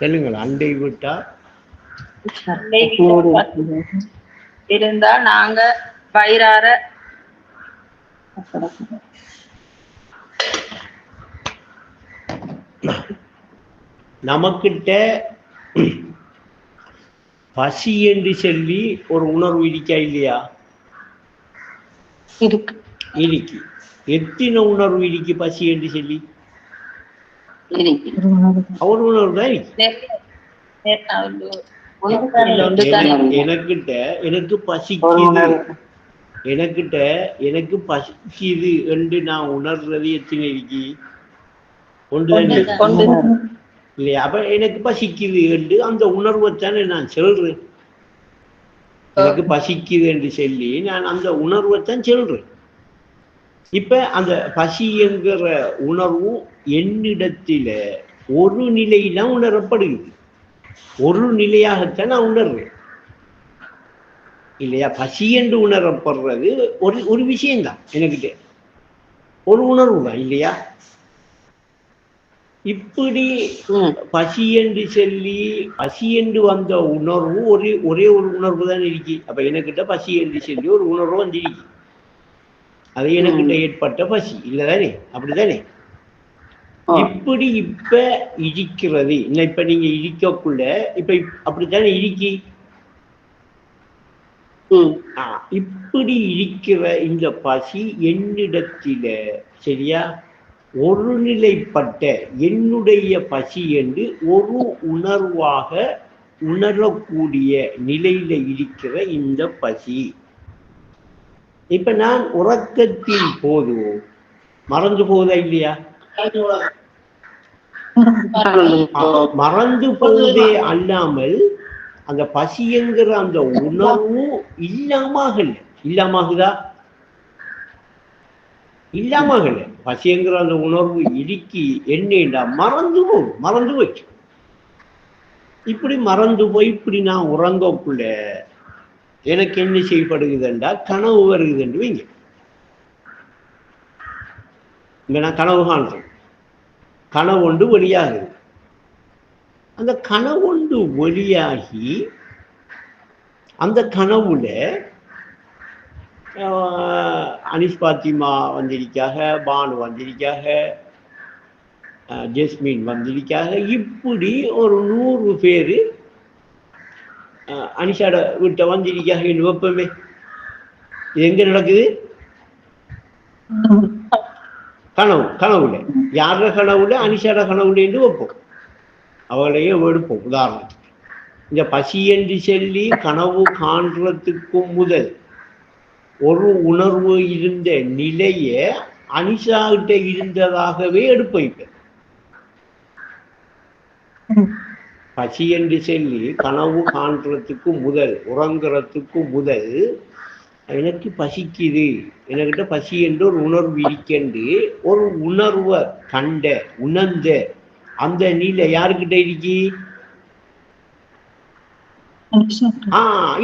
சொல்லுங்கள். அண்டை விட்டா இருந்தா நாங்க வயிறார நமக்கிட்ட பசி என்று சொல்லி ஒரு உணர்வு இருக்கா இல்லையா? இருக்கு. எத்தனை உணர்வு இருக்கு பசி என்று சொல்லி? ஒரு உணர்வு தான் எனக்கிட்ட எனக்கு பசிக்குது, எனக்கு பசிக்குது என்று நான் உணர்றது எத்தனை இருக்கு? ஒன்றுதான் இல்லையா? அப்ப எனக்கு பசிக்குது என்று அந்த உணர்வைத்தானே நான் சொல்றேன். எனக்கு பசிக்குது என்று சொல்லி நான் அந்த உணர்வைத்தான் சொல்றேன். இப்ப அந்த பசி என்கிற உணர்வு என்னிடத்தில ஒரு நிலையில உணரப்படுகிறது. ஒரு நிலையாகத்தான் நான் உணர்றேன் இல்லையா? பசி என்று உணரப்படுறது ஒரு விஷயம்தான், எனக்கிட்ட ஒரு உணர்வு தான் இல்லையா? இப்படி பசி என்று சொல்லி பசி என்று வந்த உணர்வு ஒரே ஒரு உணர்வு தான் இருக்கு. அப்ப எனக்கிட்ட பசி என்று சொல்லி ஒரு உணர்வு வந்திருக்கு. அது எனக்கிட்ட ஏற்பட்ட பசி இல்லதானே? அப்படித்தானே? இப்படி இப்ப இருக்கிறது. இப்ப நீங்க இருக்கக்குள்ள இப்ப அப்படித்தானே இருக்கி. இப்படி இருக்கிற இந்த பசி என்னிடத்தில சரியா ஒருநிலைப்பட்ட என்னுடைய பசி என்று ஒரு உணர்வாக உணரக்கூடிய நிலையில இருக்கிற இந்த பசி இப்ப நான் உறக்கத்தின் போது மறந்து போதா இல்லையா? மறந்து போவதே அல்லாமல் அந்த பசி என்கிற அந்த உணர்வு இல்லாமகுதா? இல்லாமகல. பசி என்கிற அந்த உணர்வு இடுக்கி என்னடா மறந்து போச்சு. இப்படி மறந்து போய் இப்படி நான் உறங்கக்குள்ள எனக்கு என்ன செய்யப்படுகுதுண்டா கனவு வருகுதுன்னு வைங்க. இங்க நான் கனவு காண்றேன். கனவு ஒன்று வெளியாகுது. அந்த கனவு ஒன்று வெளியாகி அந்த கனவுல அனிஸ் பாத்திமா வந்திருக்காக, பானு வந்திருக்காக, ஜெஸ்மின் வந்திருக்காக. இப்படி ஒரு 100 பேரு அனிஷாட வீட்டை வந்திருக்காக. வெப்பமே இது எங்க நடக்குது? கனவுல. யார கனவுல? அனிஷாட கனவுல என்று வைப்போம். அவளையே எடுப்போம். உதாரணத்துக்கு இந்த பசி என்று சொல்லி கனவு காண்றதுக்கும் முதல் ஒரு உணர்வு இருந்த நிலைய அனிஷா கிட்ட இருந்ததாகவே எடுப்பேன். பசி என்று சொல்லி கனவு காண்றதுக்கு முதல், உறங்குறதுக்கு முதல் எனக்கு பசிக்குது, என்கிட்ட பசி என்று ஒரு உணர்வு இருக்கென்று ஒரு உணர்வை உணர்ந்த அந்த நிலை யாருக்கிட்ட இருக்கு?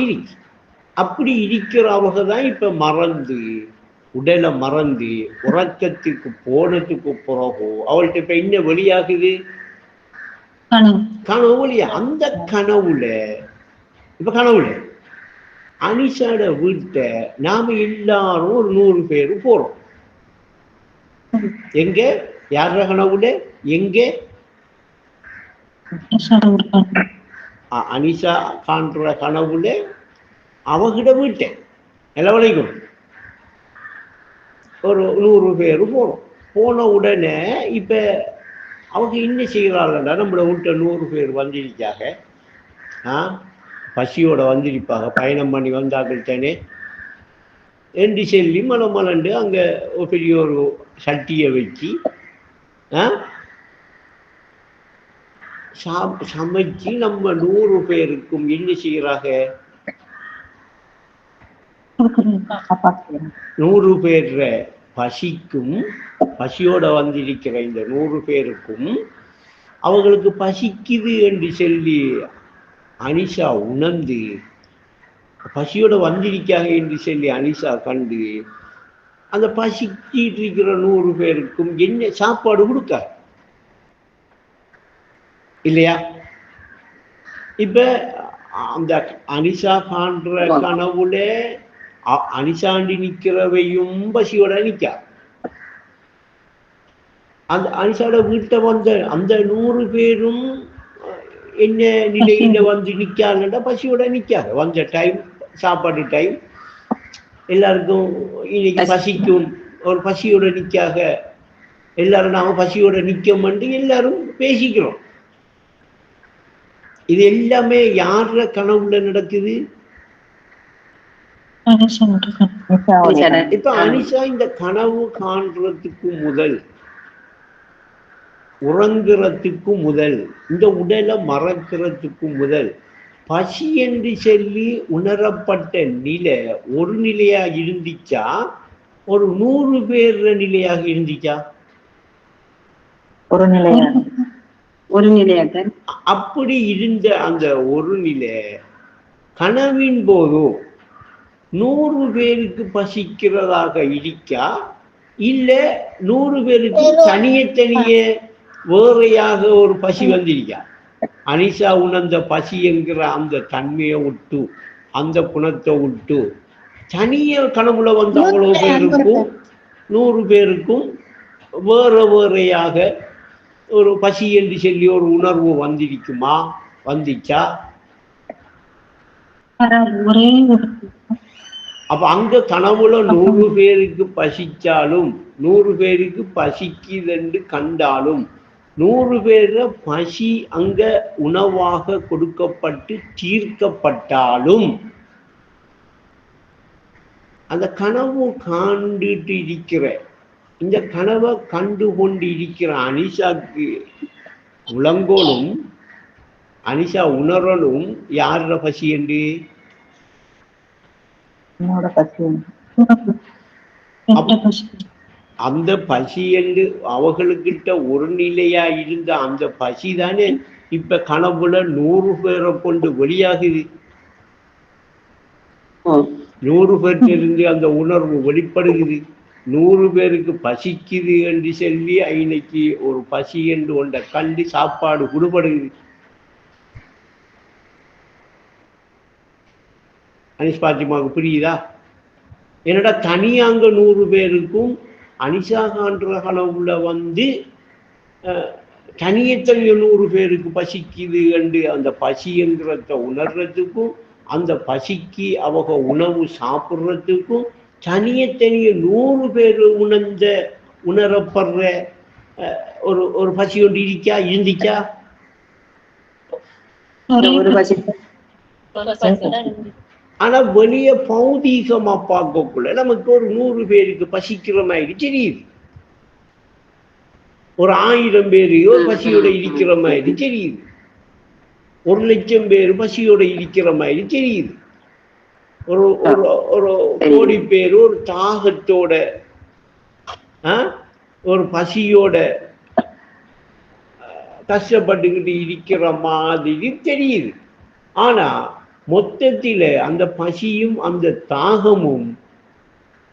இருக்கு. அப்படி இருக்கிறவங்க தான் இப்ப மறந்து உடலை மறந்து உறக்கத்துக்கு போனதுக்கு பிறகு அவள்கிட்ட இப்ப என்ன வெளியாகுது? கனவு வழியா. அந்த கனவுல அனிஷாட வீட்டை நாம எல்லாரும் ஒரு 100 பேரு போறோம். எங்க? யார கனவுல? எங்க? அனிஷா காண்ற கனவுல அவகிட்ட வீட்டை எல்லவளைக்கும் ஒரு 100 பேரு போறோம். போன உடனே இப்ப அவங்க என்ன செய்கிறார்கள்டா, நம்மளை விட்ட 100 பேர் வந்திருக்காக, பசியோட வந்திருப்பாங்க, பயணம் பண்ணி வந்தார்கள் தானே என்று சொல்லி மலண்டு அங்க பெரிய ஒரு சட்டியை வச்சு சமைச்சு நம்ம 100 பேருக்கும் என்ன செய்கிறாங்க? 100 பேர் பசிக்கும், பசியோட வந்திருக்கிற இந்த 100 பேருக்கும் அவங்களுக்கு பசிக்குது என்று சொல்லி அனிஷா உணர்ந்து பசியோட வந்திருக்காங்க என்று சொல்லி அனிஷா கண்டு அந்த பசிக்கிட்டு இருக்கிற 100 பேருக்கும் என்ன சாப்பாடு கொடுக்க இல்லையா? இப்ப அந்த அனிஷா காண்ற கனவுல அனிஷாண்டி நிக்கிறவையும் பசியோட நிக்கா. அந்த அனிஷாவோட வீட்டை வந்த அந்த 100 பேரும் என்ன நிலையில வந்து நிக்காங்கடா, பசியோட நிக்காங்க. வந்த டைம் சாப்பாடு டைம் எல்லாருக்கும் இன்னைக்கு பசிக்கும், ஒரு பசியோட நிக்காக. எல்லாரும் நாம பசியோட நிக்கோம்னு எல்லாரும் பேசிக்கிறோம். இது எல்லாமே யார கனவுல நடக்குது? இப்ப அனிஷா இந்த கனவு காண்றதுக்கு முதல், உறங்குறதுக்கு முதல், இந்த உடலை மறக்கிறதுக்கு முதல் பசி என்று சொல்லி உணரப்பட்ட நிலை ஒரு நிலையா இருந்துச்சா, ஒரு 100 பேர் நிலையாக இருந்துச்சா? ஒரு நிலையாக. அப்படி இருந்த அந்த ஒரு நிலை கனவின் போதோ 100 பேருக்கு பசிக்கிறதாக இருக்கா, இல்ல 100 பேருக்கு தனியே வேறையாக ஒரு பசி வந்திருக்கா? அனிஷா உணர்ந்த பசி என்கிற அந்த தன்மையை விட்டு, அந்த குணத்தை விட்டு தனிய கனவுல வந்த அவ்வளவு பேருக்கும் 100 பேருக்கும் வேறையாக ஒரு பசி என்று சொல்லி ஒரு உணர்வு வந்திருக்குமா? வந்துச்சா? அப்ப அங்க கனவுல 100 பேருக்கு பசிச்சாலும் 100 பேருக்கு பசிக்குதென்று கண்டாலும் 100 பேர பசி அங்க உணவாக கொடுக்கப்பட்டு தீர்க்கப்பட்டாலும் அந்த கனவு காண்டுட்டு இருக்கிற, இந்த கனவை கண்டு கொண்டு இருக்கிற அனிஷாக்கு உலங்கோலும் அனிஷா உணரலும் யார பசி என்று? அந்த பசி என்று அவர்களுக்கிட்ட ஒரு நிலையா இருந்த அந்த பசி தானே இப்ப கனவுல 100 பேரை கொண்டு வெளியாகுது. 100 பேர்த்திலிருந்து அந்த உணர்வு வெளிப்படுகிறது. 100 பேருக்கு பசிக்குது என்று சொல்லி இன்னைக்கு ஒரு பசி என்று ஒன்றை கண்டு சாப்பாடு கொடுபடுகிறது. அனிஷ் பாத்திமாவுக்கு புரியுதா? என்னடா தனியாங்க 100 பேருக்கும் அனிஷா காண்ற கனவுல வந்து தனியத்தனிய 100 பேருக்கு பசிக்குது என்று அந்த பசி என்கிறத உணர்றதுக்கும் அந்த பசிக்கு அவங்க உணவு சாப்பிட்றதுக்கும் தனியத்தனிய 100 பேர் உணரப்படுற ஒரு பசி ஒன்று இருக்கா, இருந்துச்சா? ஆனா வெளிய பௌதீகமா பார்க்கக்குள்ள நமக்கு ஒரு 100 பேருக்கு பசிக்கிற மாதிரி தெரியுது, ஒரு 1000 பேரையோ பசியோட இருக்கிற மாதிரி தெரியுது, 1,00,000 பேர் பசியோட இருக்கிற மாதிரி தெரியுது, ஒரு ஒரு கோடி பேர் ஒரு தாகத்தோட ஒரு பசியோட கஷ்டப்பட்டுக்கிட்டு இருக்கிற மாதிரி தெரியுது. ஆனா மொத்தத்தில அந்த பசியும் அந்த தாகமும்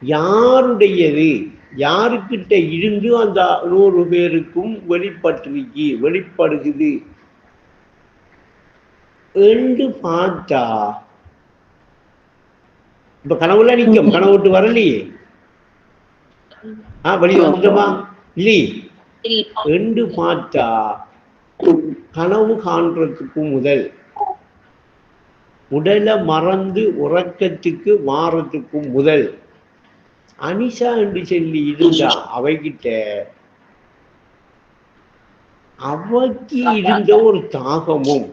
யாருடையது, யாருக்கிட்ட இருந்து அந்த 100 பேருக்கும் வெளிப்படுகுது என்று பார்த்தா, இப்ப கனவுல நிற்கும், கனவு விட்டு வரலையே, வெளியே வந்துட்டோமா இல்லையே என்று பார்த்தா, கனவு காண்றதுக்கு முதல் உடலை மறந்து உறக்கத்துக்கு மாறத்துக்கும் முதல் அனிஷா என்று சொல்லி இருந்தா அவைகிட்ட அவைக்கு இருந்த ஒரு தாகமும்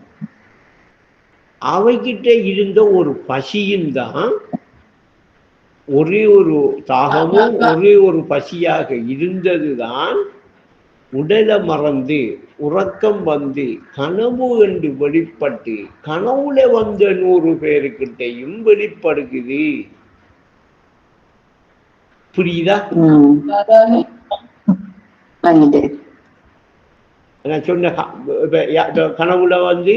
அவைகிட்ட இருந்த ஒரு பசியும் தான் ஒரே ஒரு தாகமும் ஒரே ஒரு பசியாக இருந்ததுதான் உடலை மறந்து உறக்கம் வந்து கனவு என்று வெளிப்பட்டு கனவுல வந்த 100 பேருக்கிட்டையும் வெளிப்படுகிறது. புரியுதா? நான் சொன்ன கனவுல வந்து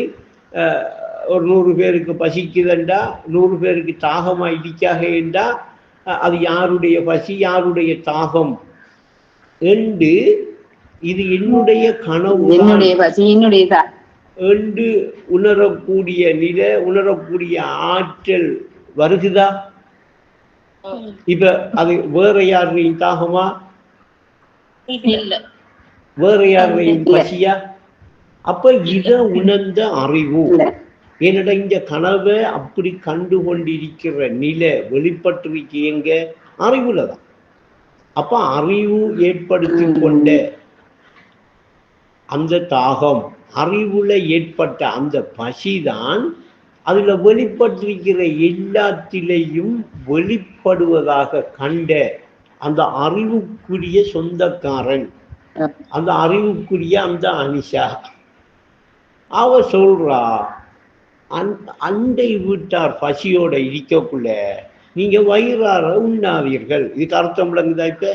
ஒரு 100 பேருக்கு பசிக்குதுண்டா, 100 பேருக்கு தாகமா இடிக்காக என்றா அது யாருடைய பசி, யாருடைய தாகம் என்று இது என்னுடைய கனவு, என்னுடைய பசி, என்னுடைய என்று உணரக்கூடிய நிலை, உணரக்கூடிய ஆற்றல் வருகுதா? இப்ப அது வேற யாரையும் தாகமா, வேற யாரையும் பசியா? அப்ப இத உணர்ந்த அறிவு, என்னடா இந்த கனவை அப்படி கண்டு கொண்டிருக்கிற நிலை வெளிப்பட்டிருக்கு எங்க அறிவுலதான். அப்ப அறிவு ஏற்படுத்தி கொண்ட அந்த தாகம், அறிவுல ஏற்பட்ட அந்த பசிதான் அதுல வெளிப்பட்டிருக்கிற எல்லாத்திலையும் வெளிப்படுவதாக கண்ட அந்த அறிவுக்குரிய சொந்தக்காரன், அந்த அறிவுக்குரிய அந்த அனிஷா அவ சொல்றா, அண்டை வீட்டார் பசியோட இருக்கக்குள்ள நீங்க வயிறார உண்ணாதீர்கள். இதுக்கு அர்த்தம் விளங்குதா? இப்ப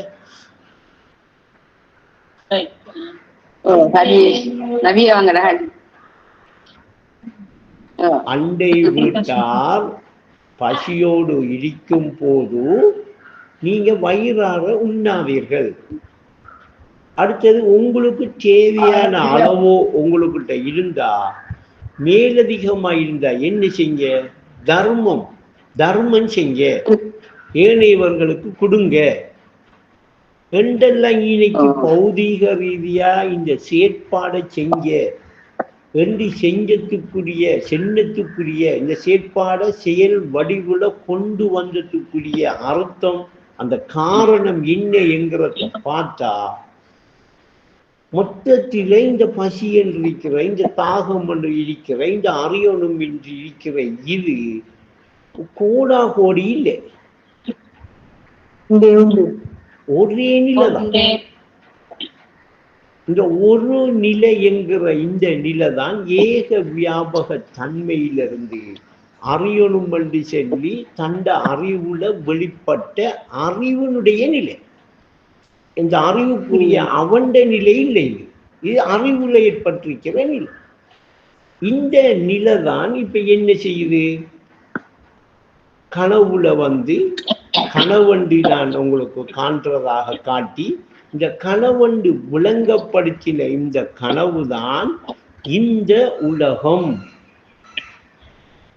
அண்டை வீட்டார் பசியோடு இருக்கும் போது நீங்க வயிறார உண்ணாதீர்கள். அடுத்தது, உங்களுக்கு தேவையான அளவோ உங்களுக்கிட்ட இருந்தா, மேலதிகமா இருந்தா என்ன செஞ்ச? தர்மம் செஞ்ச, ஏனையவர்களுக்கு கொடுங்க என்றெல்லாம் இன்னைக்கு பௌதீக ரீதியா இந்த செயற்பாடை செஞ்ச என்று சென்னத்துக்குரிய இந்த செயற்பாடை செயல் வடிவுல கொண்டு வந்ததுக்குரிய அர்த்தம், அந்த காரணம் என்ன என்கிறத பார்த்தா, மொத்தத்திலே இந்த பசி என்று இருக்கிற, இந்த தாகம் என்று இருக்கிற, இந்த அறியணும் என்று இருக்கிற இது கோடா கோடி இல்லை, ஒரே நிலைதான். இந்த ஒரு நிலை என்கிற இந்த நிலைதான் ஏக வியாபக தன்மையிலிருந்து அறியணும் என்று சொல்லி தண்ட அறிவுல வெளிப்பட்ட அறிவினுடைய நிலை. இந்த அறிவுக்குரிய அவண்ட நிலை இல்லை, இது அறிவுல ஏற்பட்டிருக்கிற நிலை. இந்த நிலை தான் இப்ப என்ன செய்யுது? கனவுல கனவண்டு நான் உங்களுக்கு காண்றதாக காட்டி, இந்த கனவண்டு விளங்கப்படுத்தின இந்த கனவுதான் இந்த உலகம்.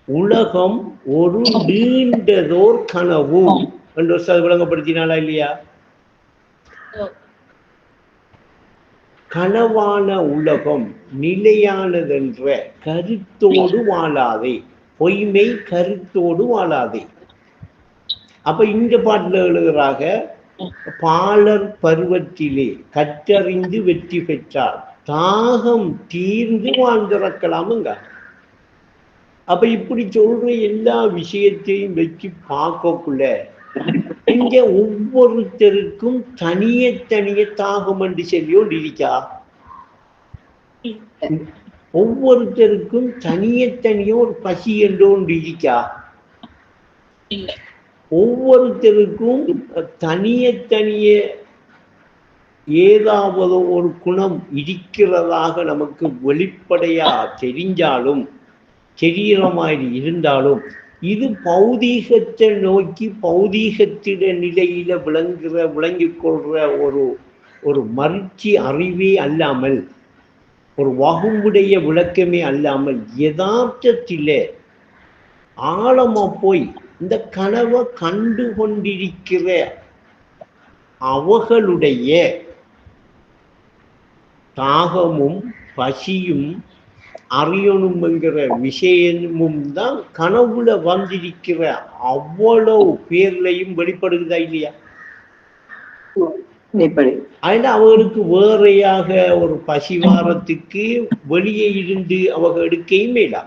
உலகம் ஒரு நீண்டதோர் கனவு என்று விளங்கப்படுத்தினாலா இல்லையா? கனவான உலகம் நிலையானதென்ற கருத்தோடு வாழாதே, பொய்மை கருத்தோடு வாழாதே. அப்ப இந்த பாட்டுல எழுதுறாக, பாலர் பருவத்திலே கற்றறிந்து வெற்றி பெற்றார், தாகம் தீர்ந்து வாழ்ந்திருக்கலாமுங்க. அப்ப இப்படி சொல்ற எல்லா விஷயத்தையும் வச்சு பார்க்கக்குள்ள இங்க ஒவ்வொருத்தருக்கும் தனிய தாகம் என்று சொல்லியோண்டு இருக்கா? ஒவ்வொருத்தருக்கும் தனிய ஒரு பசி என்றோண்டு இருக்கா? ஒவ்வொருத்தருக்கும் தனிய ஏதாவது ஒரு குணம் இருக்கிறதாக நமக்கு வெளிப்படையா தெரிஞ்சாலும், தெரிகிற மாதிரி இருந்தாலும், இது பௌதீகத்தை நோக்கி பௌதீகத்திட நிலையில விளங்கிக் கொள்ற ஒரு மறுச்சி அறிவே அல்லாமல், ஒரு வகுமுடைய விளக்கமே அல்லாமல், யதார்த்தத்திலே ஆழமா போய் இந்த கனவை கண்டு கொண்டிருக்கிற அவர்களுடைய தாகமும் பசியும் அறியணும் என்கிற விஷயமும் தான் கனவுல வந்திருக்கிற அவ்வளவு பேர்லையும் வெளிப்படுகிறதா இல்லையா? அதனால அவர்களுக்கு வேறையாக ஒரு பசிவாரத்துக்கு வெளியே இருந்து அவங்க எடுக்கையும் மேலா.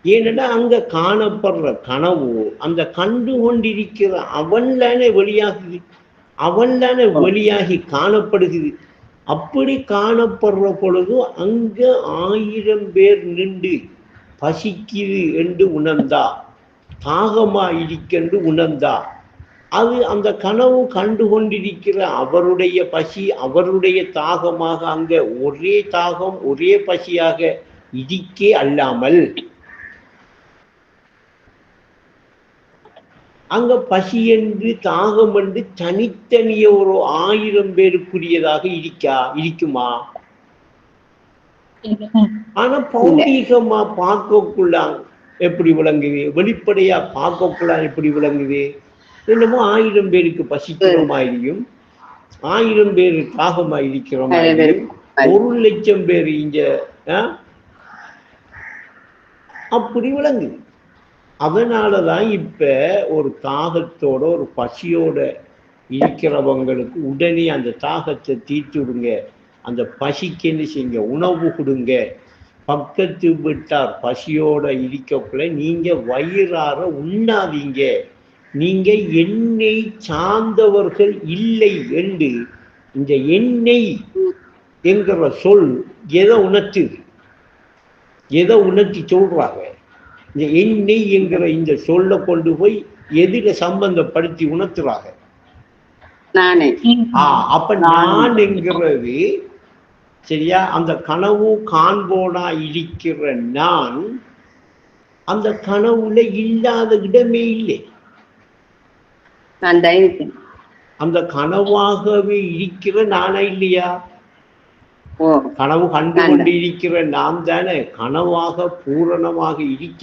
ஏன்னா அங்க காணப்படுற கனவு அந்த கண்டு கொண்டிருக்கிற அவன்தானே வெளியாகுது, அவன்தானே வெளியாகி காணப்படுகிறது. அப்படி காணப்படுற பொழுது அங்க 1000 பேர் நின்று பசிக்குது என்று உணர்ந்தா, தாகமா இருக்கென்று உணர்ந்தா, அது அந்த கனவு கண்டு கொண்டிருக்கிற அவருடைய பசி அவருடைய தாகமாக அங்க ஒரே தாகம் ஒரே பசியாக இருக்கே அல்லாமல், அங்க பசி என்று தாகம் என்று தனித்தனிய ஒரு 1000 பேருக்குரியதாக இருக்குமா? ஆனா பௌதீகமா பார்க்கக்குள்ள எப்படி விளங்குது, வெளிப்படையா பார்க்கக்குள்ள எப்படி விளங்குது? என்னமோ 1000 பேருக்கு பசிக்கிற மாதிரியும் 1000 பேர் தாகமா இருக்கிற மாதிரியும் 1,00,000 பேர் இங்க அப்படி விளங்குது. அதனாலதான் இப்ப ஒரு தாகத்தோட ஒரு பசியோட இருக்கிறவங்களுக்கு உடனே அந்த தாகத்தை தீர்த்து விடுங்க, அந்த பசிக்கு என்ன செய்யுங்க, உணவு கொடுங்க. பக்கத்து வீட்டார் பசியோட இருக்கக்குள்ள நீங்க வயிறார உண்ணாதீங்க, நீங்க எண்ணெய் சார்ந்தவர்கள் இல்லை என்று. இந்த எண்ணெய் என்கிற சொல் எதை உணர்த்துது, எதை உணர்த்தி சொல்றாங்க? இந்த எண்ணெய் என்கிற இந்த சொல்ல கொண்டு போய் எதிர சம்பந்தப்படுத்தி உணர்த்துறாங்க. அப்ப நான் என்கிறது சரியா, அந்த கனவு காண்போனா இருக்கிற நான் அந்த கனவுல இல்லாத இடமே இல்லை. அந்த கனவாகவே இருக்கிற நானா இல்லையா? கனவு கண்டு கொண்டு இருக்கிற நான் தானே கனவாக பூரணமாக இருக்க.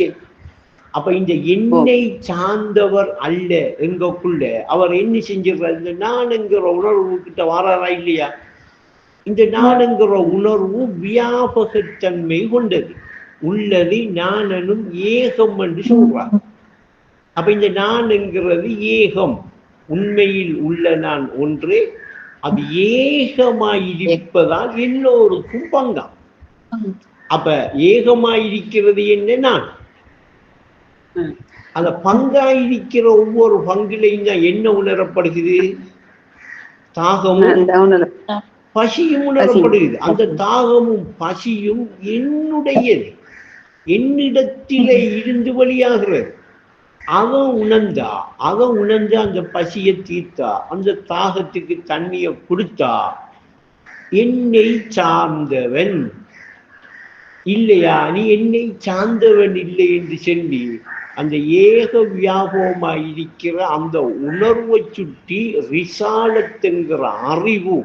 அப்ப இந்த எண்ணெய் சார்ந்தவர் அல்ல எங்கக்குள்ள அவர் என்ன செஞ்சிடறார், இந்த நான் என்கிற உணர்வு கிட்ட வராரா இல்லையா? இந்த நான் என்கிற உணர்வு வியாபகத்தன்மை கொண்டது, உள்ளது நானும் ஏகம் என்று சொல்றார். அப்ப இந்த நான் என்கிறது ஏகம், உண்மையில் உள்ள நான் ஒன்றே, அது ஏகமாயிருப்பதால் எல்லோருக்கும் பங்காம். அப்ப ஏகமாயிருக்கிறது என்ன? நான். அந்த பங்காயிருக்கிற ஒவ்வொரு பங்கிலையும் தான் என்ன உணரப்படுகிறது? தாகமும் பசியும் உணரப்படுகிறது. அந்த தாகமும் பசியும் என்னுடையது, என்னிடத்திலே இருந்து வெளியாகிறது. அவன் உணர்ந்து அந்த பசியை தீர்த்தா, அந்த தாகத்துக்கு தண்ணியை கொடுத்தா, என்னை சார்ந்தவன் இல்லையா? நீ என்னை சார்ந்தவன் இல்லை என்று சொல்லி அந்த ஏக வியாபகமாய் இருக்கிற அந்த உணர்வை சுற்றி ரிசாலத்துங்கிற அறிவு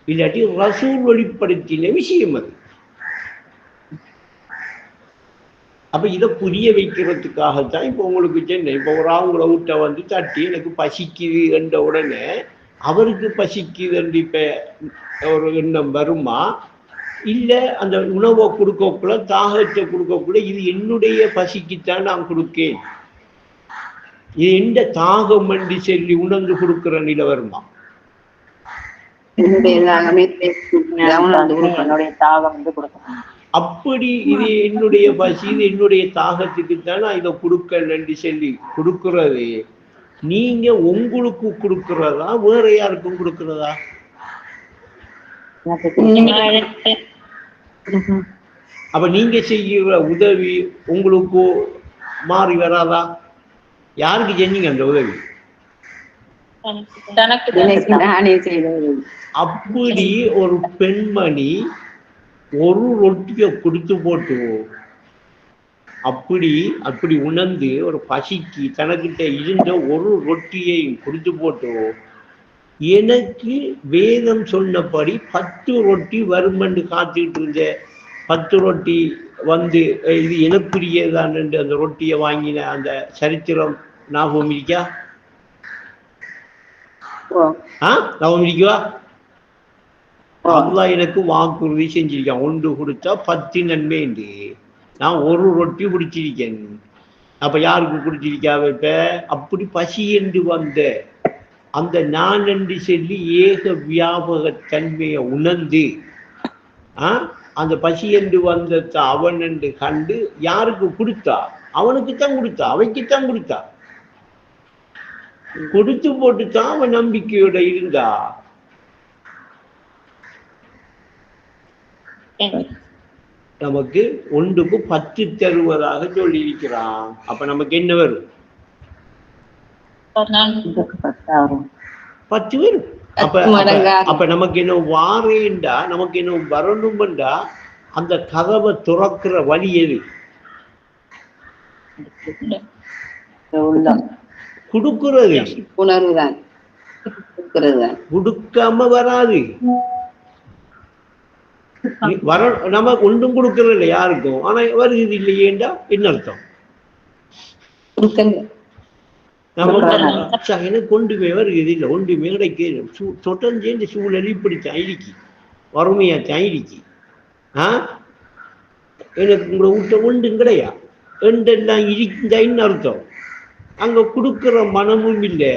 இல்லாட்டி ரசூல் வெளிப்படுத்தின விஷயம் அது. அப்ப இதை புரிய வைக்கிறதுக்காகத்தான் இப்ப உங்களுக்கு சொன்னேன். இப்ப ஒரு அவங்கள விட்ட வந்து தட்டி எனக்கு பசிக்குது என்ற உடனே அவருக்கு பசிக்குது என்று இப்ப ஒரு எண்ணம் வருமா? இல்ல அந்த உணவை கொடுக்கக்குள்ள, தாகத்தை கொடுக்கக்குள்ள, இது என்னுடைய பசிக்குத்தான் நான் கொடுக்கேன், இது எந்த தாகம் என்று சொல்லி உணர்ந்து கொடுக்கிற நிலை வருமா? அப்படி இது என்னுடைய பசி, இது என்னுடைய தாகத்துக்குத்தான் நான் இதை கொடுக்கல் என்று சொல்லி கொடுக்கிறது நீங்க உங்களுக்கு கொடுக்கிறதா வேற யாருக்கும் கொடுக்கிறதா? அப்ப நீங்க செய்கிற உதவி உங்களுக்கு மாறி வராதா? யாருக்கு செஞ்சீங்க அந்த உதவி? அப்படி ஒரு பெண்மணி ஒரு ரொட்டியை கொடுத்து போட்டு அப்படி உணர்ந்து ஒரு பசிக்கு தனக்கிட்ட இருந்த ஒரு ரொட்டியை கொடுத்து போட்டு, எனக்கு வேதம் சொன்னபடி 10 ரொட்டி வரும் என்று காத்துக்கிட்டு இருந்த 10 ரொட்டி வந்து இது எனக்குரியதான் என்று அந்த ரொட்டியை வாங்கின அந்த சரித்திரம் ஞாபகம் இருக்கா? ஞாபகம் இருக்கா? அல்லாஹ் எனக்கு வாக்குறுதி செஞ்சிருக்கேன், 1 கொடுத்தா 10 நன்மை என்று. நான் ஒரு ரொட்டி குடிச்சிருக்கேன். அப்ப யாருக்கு குடிச்சிருக்காவ? இப்ப அப்படி பசி என்று வந்த அந்த நான் என்று சொல்லி ஏக வியாபக தன்மையை உணர்ந்து அந்த பசி என்று வந்த அவன் என்று கண்டு யாருக்கு கொடுத்தா? அவனுக்குத்தான் கொடுத்தா, அவைக்குத்தான் கொடுத்தா. கொடுத்து போட்டுத்தான் அவன் நம்பிக்கையோட இருந்தா. நமக்கு 1க்கு 10 தருவதாக சொல்லி இருக்கிறான். அப்ப நமக்கு என்ன வரும்? 10 வரும். அப்ப நமக்கு என்ன வாரேண்டா, நமக்கு என்ன வரணும்டா, அந்த கதவை துறக்கிற வழி எது? கொடுக்கிறது. உணர்வுதான். கொடுக்காம வராது. வர நம்ம ஒன்றும் கொடுக்கறது இல்லை யாருக்கும், ஆனா வருகிறது இல்லையேண்டா என்ன அர்த்தம்? எனக்கு ஒன்றுமே வருகிறது இல்லை, ஒன்றுமே கிடைக்க தொடர்ந்து இந்த சூழல் இப்படித்தான் இருக்கு, வறுமையாத்தான் இருக்கு. எனக்கு உங்களை விட்ட ஒன்றும் கிடையா என்றெல்லாம் இருக்குன்னு அர்த்தம். அங்க கொடுக்கிற மனமும் இல்லை,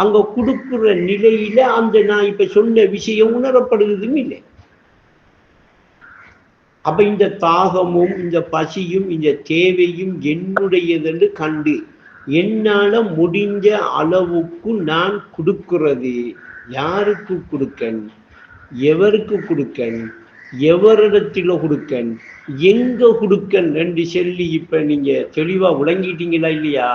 அங்க கொடுக்கிற நிலையில அந்த நான் இப்ப சொன்ன விஷயம் உணரப்படுவதும் இல்லை. அப்ப இந்த தாகமும் இந்த பசியும் இந்த தேவையும் என்னுடையதென்று கண்டு என்னால முடிஞ்ச அளவுக்கு நான் கொடுக்கிறது. யாருக்கு கொடுக்கன், எவருக்கு கொடுக்கன், எவரிடத்தில கொடுக்கன், எங்க கொடுக்கன் என்று சொல்லி இப்ப நீங்க தெளிவா விளங்கிட்டீங்களா இல்லையா?